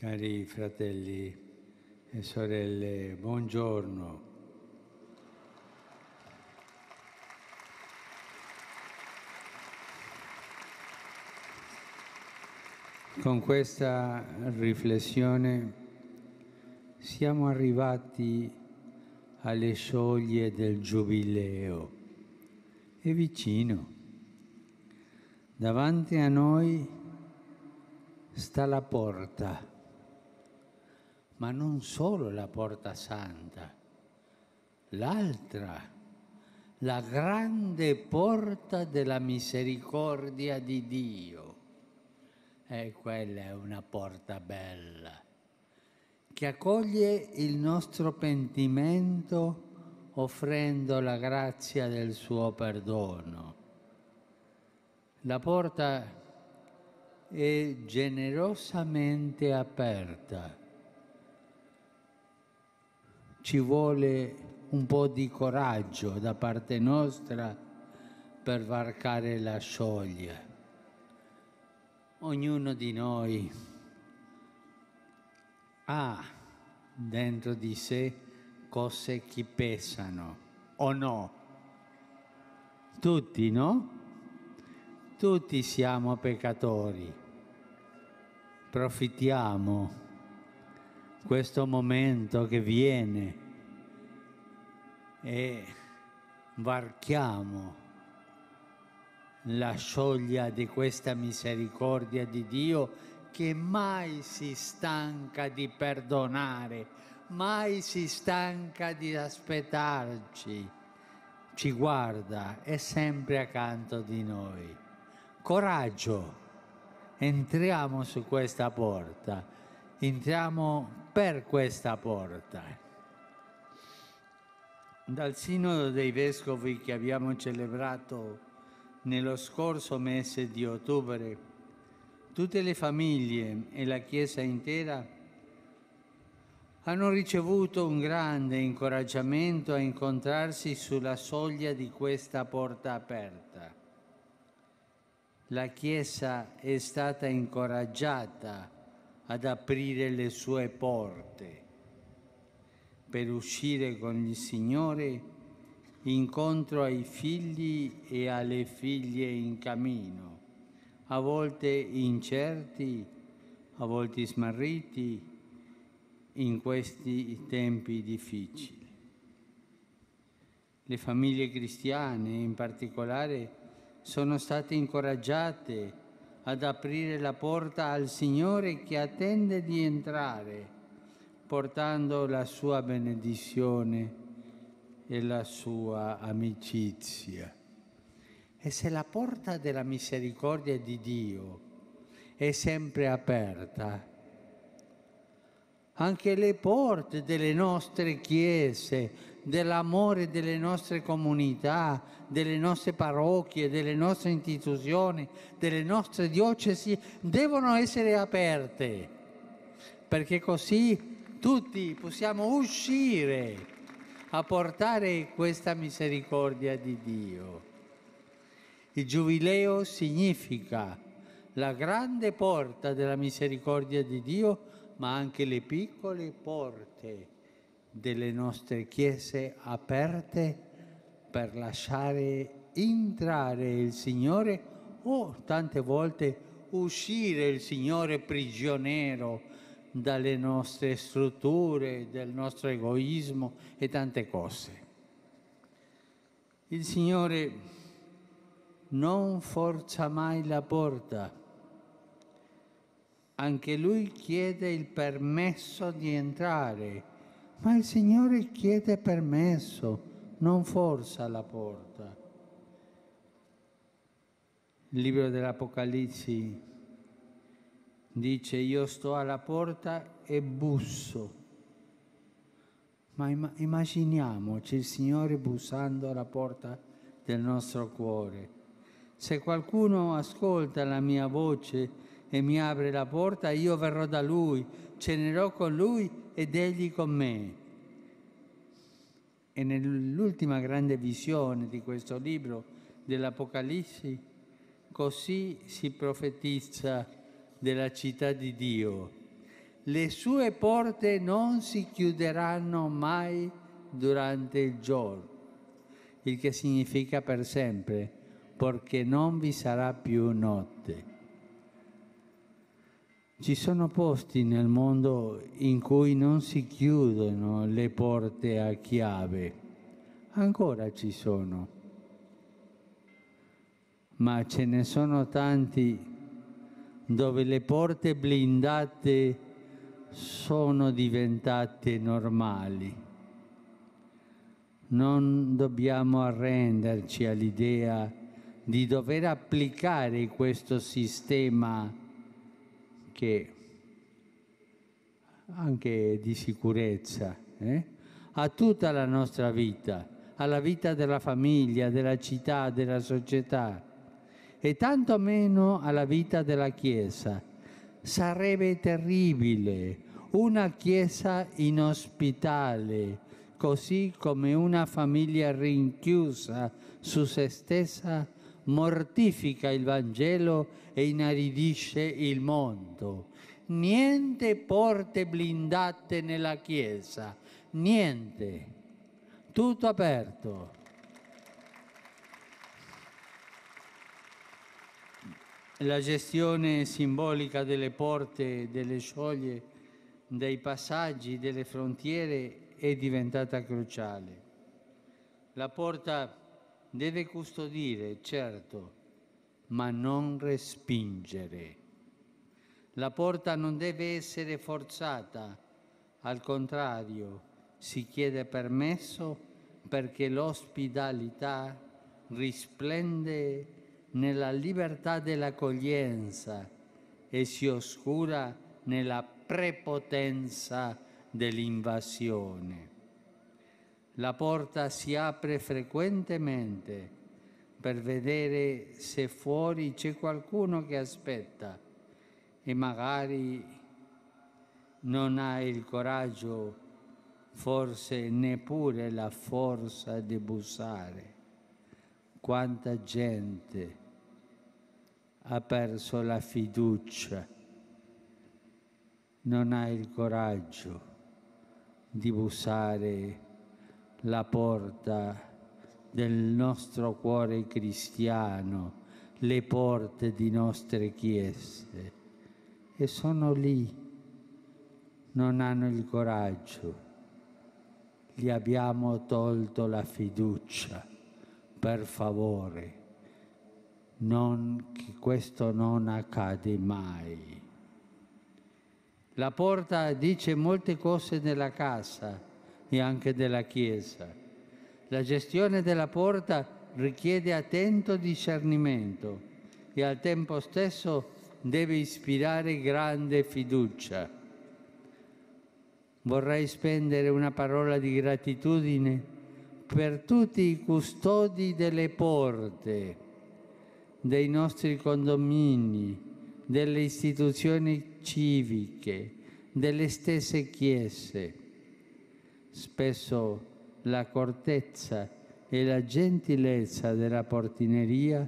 Cari fratelli e sorelle, buongiorno. Con questa riflessione siamo arrivati alle soglie del Giubileo. È vicino. Davanti a noi sta la porta. Ma non solo la porta santa, l'altra, la grande porta della misericordia di Dio. E quella è una porta bella, che accoglie il nostro pentimento offrendo la grazia del suo perdono. La porta è generosamente aperta. Ci vuole un po' di coraggio da parte nostra per varcare la soglia. Ognuno di noi ha dentro di sé cose che pesano, o no? Tutti, no? Tutti siamo peccatori. Approfittiamo questo momento che viene e varchiamo la soglia di questa misericordia di Dio che mai si stanca di perdonare, mai si stanca di aspettarci, ci guarda, è sempre accanto di noi. Coraggio, entriamo su questa porta. Entriamo per questa porta. Dal Sinodo dei Vescovi che abbiamo celebrato nello scorso mese di ottobre, tutte le famiglie e la Chiesa intera hanno ricevuto un grande incoraggiamento a incontrarsi sulla soglia di questa porta aperta. La Chiesa è stata incoraggiata ad aprire le sue porte per uscire con il Signore incontro ai figli e alle figlie in cammino, a volte incerti, a volte smarriti in questi tempi difficili. Le famiglie cristiane in particolare sono state incoraggiate ad aprire la porta al Signore che attende di entrare, portando la sua benedizione e la sua amicizia. E se la porta della misericordia di Dio è sempre aperta, anche le porte delle nostre chiese, dell'amore delle nostre comunità, delle nostre parrocchie, delle nostre istituzioni, delle nostre diocesi devono essere aperte, perché così tutti possiamo uscire a portare questa misericordia di Dio. Il Giubileo significa la grande porta della misericordia di Dio, ma anche le piccole porte delle nostre chiese aperte per lasciare entrare il Signore o tante volte uscire il Signore prigioniero dalle nostre strutture, del nostro egoismo e tante cose. Il Signore non forza mai la porta. Anche Lui chiede il permesso di entrare, ma il Signore chiede permesso, non forza la porta. Il libro dell'Apocalisse dice: io sto alla porta e busso. Ma immaginiamoci il Signore bussando alla porta del nostro cuore. Se qualcuno ascolta la mia voce e mi apre la porta, io verrò da Lui, cenerò con Lui ed Egli con me. E nell'ultima grande visione di questo libro dell'Apocalisse, così si profetizza della città di Dio. le sue porte non si chiuderanno mai durante il giorno, il che significa per sempre, perché non vi sarà più notte. Ci sono posti nel mondo in cui non si chiudono le porte a chiave, ancora ci sono, ma ce ne sono tanti dove le porte blindate sono diventate normali. Non dobbiamo arrenderci all'idea di dover applicare questo sistema che anche di sicurezza a tutta la nostra vita, alla vita della famiglia, della città, della società e tanto meno alla vita della Chiesa. Sarebbe terribile una Chiesa inospitale, così come una famiglia rinchiusa su se stessa mortifica il Vangelo e inaridisce il mondo. Niente porte blindate nella Chiesa, niente, tutto aperto. La gestione simbolica delle porte, delle soglie, dei passaggi, delle frontiere è diventata cruciale. La porta deve custodire, certo, ma non respingere. La porta non deve essere forzata, al contrario, si chiede permesso perché l'ospitalità risplende nella libertà dell'accoglienza e si oscura nella prepotenza dell'invasione. La porta si apre frequentemente per vedere se fuori c'è qualcuno che aspetta e magari non ha il coraggio, forse neppure la forza di bussare. Quanta gente ha perso la fiducia, non ha il coraggio di bussare la porta del nostro cuore cristiano, le porte di nostre chiese, e sono lì, non hanno il coraggio. Gli abbiamo tolto la fiducia, per favore, che questo non accade mai. La porta dice molte cose della casa e anche della Chiesa. La gestione della porta richiede attento discernimento e al tempo stesso deve ispirare grande fiducia. Vorrei spendere una parola di gratitudine per tutti i custodi delle porte, dei nostri condomini, delle istituzioni civiche, delle stesse chiese. Spesso l'accortezza e la gentilezza della portineria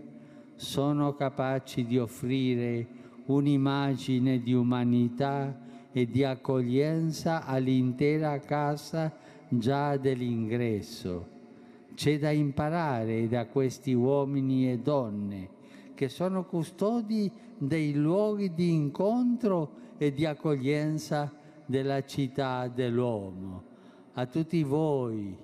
sono capaci di offrire un'immagine di umanità e di accoglienza all'intera casa già dell'ingresso. C'è da imparare da questi uomini e donne che sono custodi dei luoghi di incontro e di accoglienza della città dell'uomo. A tutti voi,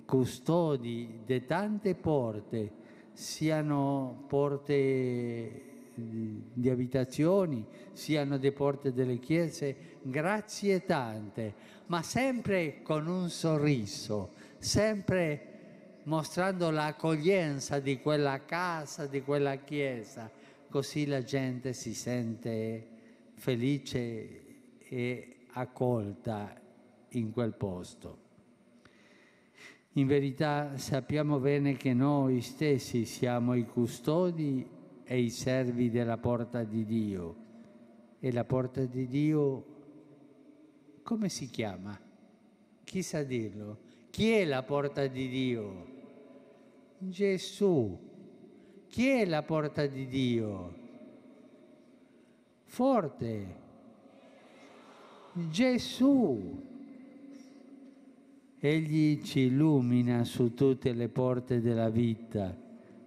custodi di tante porte, siano porte di abitazioni, siano le porte delle chiese, grazie tante, ma sempre con un sorriso, sempre mostrando l'accoglienza di quella casa, di quella chiesa, così la gente si sente felice e accolta in quel posto. In verità sappiamo bene che noi stessi siamo i custodi e i servi della porta di Dio. E la porta di Dio, come si chiama? Chi sa dirlo? Chi è la porta di Dio? Gesù. Chi è la porta di Dio? Forte. Gesù. Egli ci illumina su tutte le porte della vita,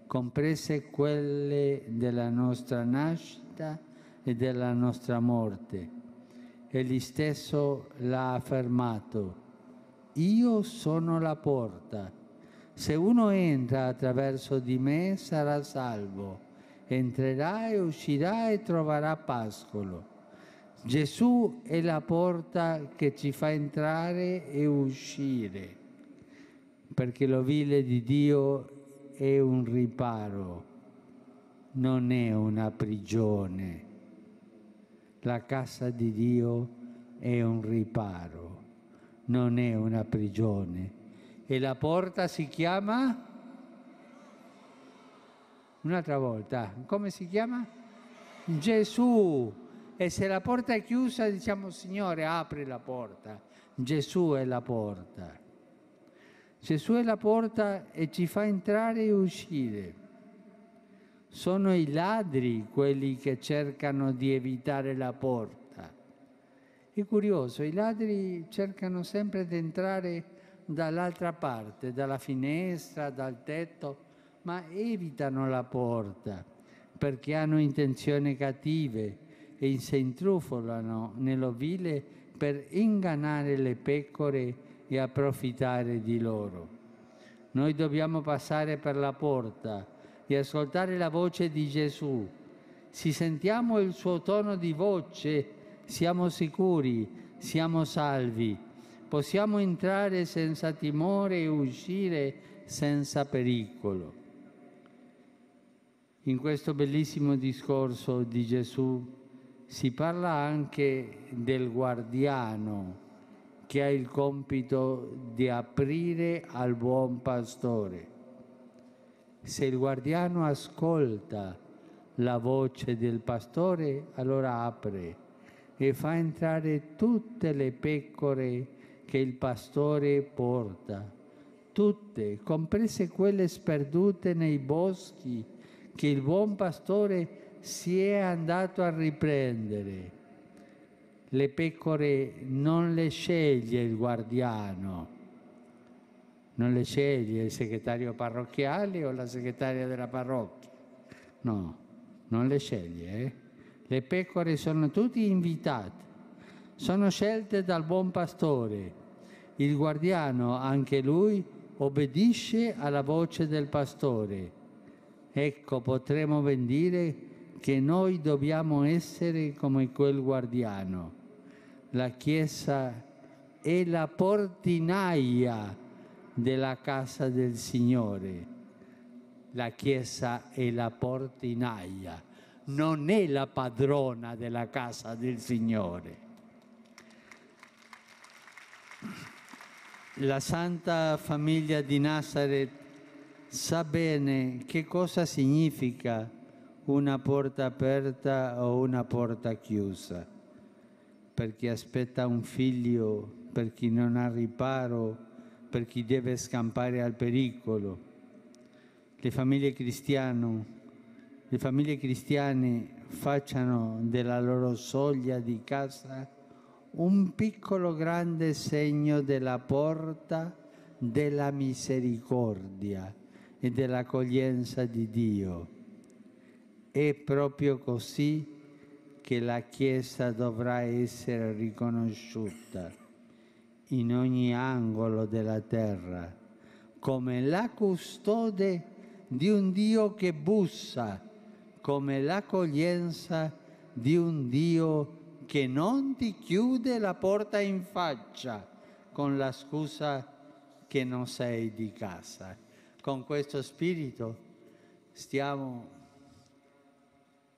comprese quelle della nostra nascita e della nostra morte. Egli stesso l'ha affermato: io sono la porta. Se uno entra attraverso di me sarà salvo. Entrerà e uscirà e troverà pascolo. Gesù è la porta che ci fa entrare e uscire, perché l'ovile di Dio è un riparo, non è una prigione. La casa di Dio è un riparo, non è una prigione. E la porta si chiama? Un'altra volta, come si chiama? Gesù. E se la porta è chiusa, diciamo: Signore, apri la porta. Gesù è la porta. Gesù è la porta e ci fa entrare e uscire. Sono i ladri quelli che cercano di evitare la porta. È curioso, i ladri cercano sempre di entrare dall'altra parte, dalla finestra, dal tetto, ma evitano la porta perché hanno intenzioni cattive e si intrufolano nell'ovile per ingannare le pecore e approfittare di loro. Noi dobbiamo passare per la porta e ascoltare la voce di Gesù. Se sentiamo il suo tono di voce, siamo sicuri, siamo salvi. Possiamo entrare senza timore e uscire senza pericolo. In questo bellissimo discorso di Gesù si parla anche del guardiano che ha il compito di aprire al buon pastore. Se il guardiano ascolta la voce del pastore, allora apre e fa entrare tutte le pecore che il pastore porta, tutte, comprese quelle sperdute nei boschi che il buon pastore si è andato a riprendere. Le pecore non le sceglie il guardiano, non le sceglie il segretario parrocchiale o la segretaria della parrocchia. No, non le sceglie. Le pecore sono tutte invitate, sono scelte dal buon pastore. Il guardiano, anche lui, obbedisce alla voce del pastore. Ecco, potremmo ben dire che noi dobbiamo essere come quel guardiano. La Chiesa è la portinaia della casa del Signore. La Chiesa è la portinaia, non è la padrona della casa del Signore. La Santa Famiglia di Nazareth sa bene che cosa significa una porta aperta o una porta chiusa. Per chi aspetta un figlio, per chi non ha riparo, per chi deve scampare al pericolo. Le famiglie cristiane facciano della loro soglia di casa un piccolo grande segno della porta della misericordia e dell'accoglienza di Dio. È proprio così che la Chiesa dovrà essere riconosciuta in ogni angolo della terra come la custode di un Dio che bussa, come l'accoglienza di un Dio che non ti chiude la porta in faccia con la scusa che non sei di casa. Con questo spirito stiamo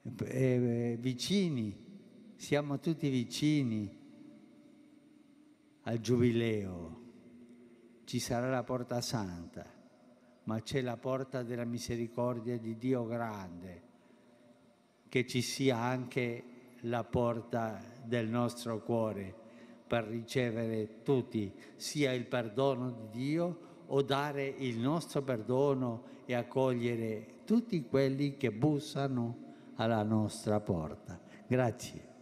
vicini, siamo tutti vicini al Giubileo. Ci sarà la porta santa, ma c'è la porta della misericordia di Dio grande, che ci sia anche la porta del nostro cuore per ricevere tutti, sia il perdono di Dio o dare il nostro perdono e accogliere tutti quelli che bussano alla nostra porta. Grazie.